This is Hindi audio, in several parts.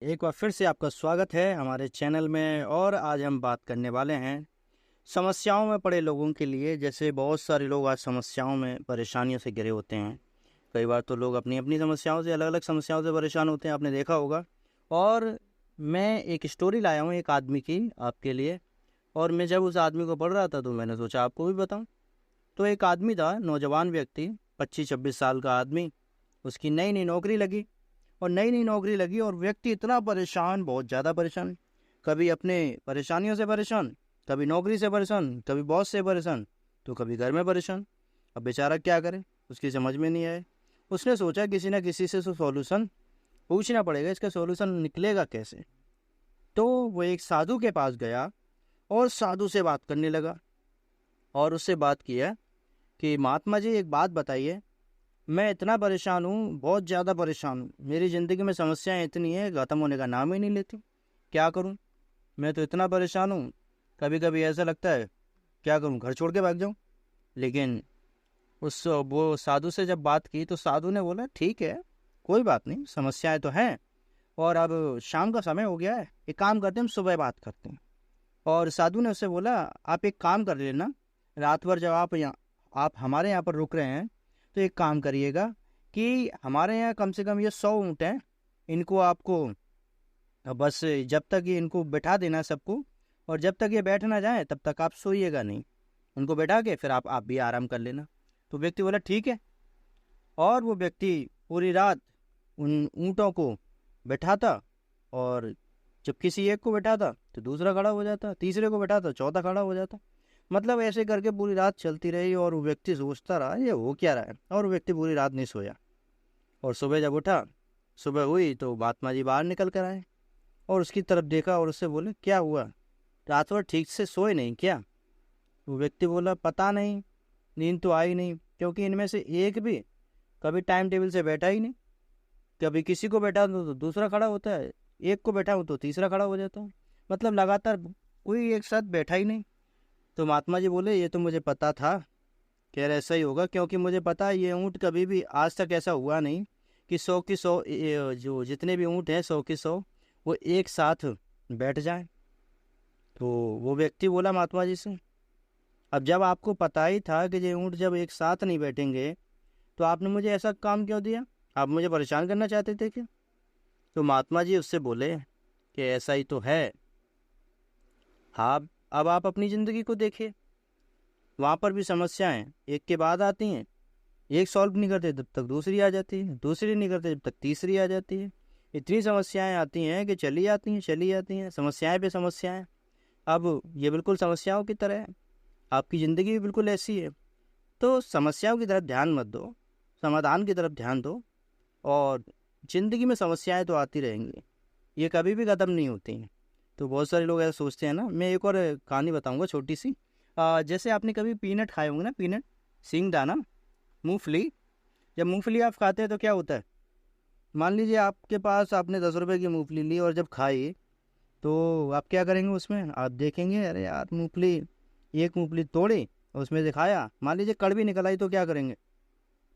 एक बार फिर से आपका स्वागत है हमारे चैनल में। और आज हम बात करने वाले हैं समस्याओं में पड़े लोगों के लिए। जैसे बहुत सारे लोग आज समस्याओं में परेशानियों से घिरे होते हैं। कई बार तो लोग अपनी अपनी समस्याओं से, अलग अलग समस्याओं से परेशान होते हैं, आपने देखा होगा। और मैं एक स्टोरी लाया हूँ एक आदमी की आपके लिए। और मैं जब उस आदमी को पढ़ रहा था तो मैंने सोचा आपको भी बताऊँ। तो एक आदमी था, नौजवान व्यक्ति, 25-26 साल का आदमी। उसकी नई नई नौकरी लगी और व्यक्ति इतना परेशान, बहुत ज़्यादा परेशान। कभी अपने परेशानियों से परेशान, कभी नौकरी से परेशान, कभी बॉस से परेशान, तो कभी घर में परेशान। अब बेचारा क्या करे, उसकी समझ में नहीं आए। उसने सोचा किसी ना किसी से सॉल्यूशन पूछना पड़ेगा, इसका सॉल्यूशन निकलेगा कैसे। तो वो एक साधु के पास गया और साधु से बात करने लगा। और उससे बात किया कि महात्मा जी एक बात बताइए, मैं इतना परेशान हूँ, बहुत ज़्यादा परेशान हूँ। मेरी ज़िंदगी में समस्याएं इतनी है, ख़त्म होने का नाम ही नहीं लेती। क्या करूँ, मैं तो इतना परेशान हूँ। कभी कभी ऐसा लगता है क्या करूँ, घर छोड़ के भाग जाऊँ। लेकिन वो साधु से जब बात की तो साधु ने बोला ठीक है, कोई बात नहीं, समस्याएं तो हैं। और अब शाम का समय हो गया है, एक काम करते हैं, हम सुबह बात करते हैं। और साधु ने उससे बोला आप एक काम कर लेना, रात भर जब आप हमारे यहाँ पर रुक रहे हैं तो एक काम करिएगा कि हमारे यहाँ कम से कम ये 100 ऊँट हैं। इनको आपको बस जब तक ये इनको बैठा देना सबको, और जब तक ये बैठ ना जाए तब तक आप सोइएगा नहीं। उनको बैठा के फिर आप भी आराम कर लेना। तो व्यक्ति बोला ठीक है। और वो व्यक्ति पूरी रात उन ऊँटों को बैठाता, और जब किसी एक को बैठाता तो दूसरा खड़ा हो जाता, तीसरे को बैठाता चौथा खड़ा हो जाता। मतलब ऐसे करके पूरी रात चलती रही और वो व्यक्ति सोचता रहा ये हो क्या रहा है। और वो व्यक्ति पूरी रात नहीं सोया। और सुबह जब उठा, सुबह हुई तो महात्मा जी बाहर निकल कर आए और उसकी तरफ देखा और उससे बोले क्या हुआ, रात भर ठीक से सोए नहीं क्या। वो व्यक्ति बोला पता नहीं, नींद तो आई नहीं, क्योंकि इनमें से एक भी कभी टाइम टेबल से बैठा ही नहीं। कभी किसी को बैठा दो तो दूसरा खड़ा होता है, एक को बैठा हो तो तीसरा खड़ा हो जाता है। मतलब लगातार कोई एक साथ बैठा ही नहीं। तो महात्मा जी बोले ये तो मुझे पता था, कह रहे ऐसा ही होगा, क्योंकि मुझे पता है ये ऊँट कभी भी आज तक ऐसा हुआ नहीं कि 100 की 100 जो जितने भी ऊँट हैं 100 की 100 वो एक साथ बैठ जाएं। तो वो व्यक्ति बोला महात्मा जी से अब जब आपको पता ही था कि ये ऊँट जब एक साथ नहीं बैठेंगे तो आपने मुझे ऐसा काम क्यों दिया, आप मुझे परेशान करना चाहते थे क्या। तो महात्मा जी उससे बोले कि ऐसा ही तो है। हाँ, अब आप अपनी ज़िंदगी को देखिए, वहाँ पर भी समस्याएं एक के बाद आती हैं। एक सॉल्व नहीं करते तब तक दूसरी आ जाती है, दूसरी नहीं करते जब तक तीसरी आ जाती है। इतनी समस्याएं आती हैं कि चली आती हैं, समस्याएं पे समस्याएं। अब ये बिल्कुल समस्याओं की तरह है, आपकी ज़िंदगी भी बिल्कुल ऐसी है। तो समस्याओं की तरफ ध्यान मत दो, समाधान की तरफ ध्यान दो। और ज़िंदगी में समस्याएं तो आती रहेंगी, ये कभी भी ख़त्म नहीं होती हैं। तो बहुत सारे लोग ऐसा सोचते हैं ना। मैं एक और कहानी बताऊंगा छोटी सी। जैसे आपने कभी पीनट खाए होंगे ना, पीनट, सींगदाना, मूंगफली। जब मूंगफली आप खाते हैं तो क्या होता है, मान लीजिए आपके पास आपने 10 रुपए की मूंगफली ली और जब खाई तो आप क्या करेंगे, उसमें आप देखेंगे अरे यार मूंगफली, एक मूंगफली तोड़ी और उसमें से खाया, मान लीजिए कड़वी निकल आई तो क्या करेंगे,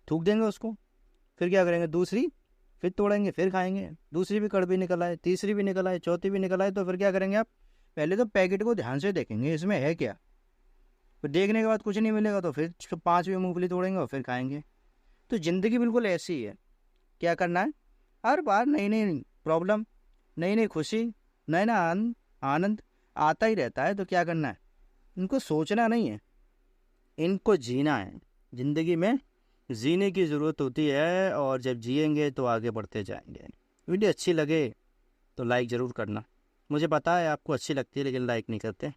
थूक देंगे उसको। फिर क्या करेंगे, दूसरी फिर तोड़ेंगे, फिर खाएंगे, दूसरी भी कड़वी निकल आए, तीसरी भी निकल आए, चौथी भी निकल आए, तो फिर क्या करेंगे आप, पहले तो पैकेट को ध्यान से देखेंगे इसमें है क्या। फिर देखने के बाद कुछ नहीं मिलेगा तो फिर पांचवी मूंगफली तोड़ेंगे और फिर खाएंगे। तो ज़िंदगी बिल्कुल ऐसी है। क्या करना है, हर बार नई नई प्रॉब्लम, नई नई खुशी, नया नया आनंद आता ही रहता है। तो क्या करना है, इनको सोचना नहीं है, इनको जीना है। ज़िंदगी में जीने की ज़रूरत होती है, और जब जिएंगे तो आगे बढ़ते जाएंगे। वीडियो अच्छी लगे तो लाइक ज़रूर करना। मुझे पता है आपको अच्छी लगती है लेकिन लाइक नहीं करते।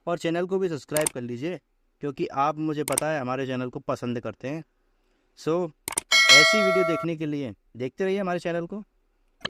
और चैनल को भी सब्सक्राइब कर लीजिए, क्योंकि आप, मुझे पता है, हमारे चैनल को पसंद करते हैं। सो ऐसी वीडियो देखने के लिए देखते रहिए हमारे चैनल को।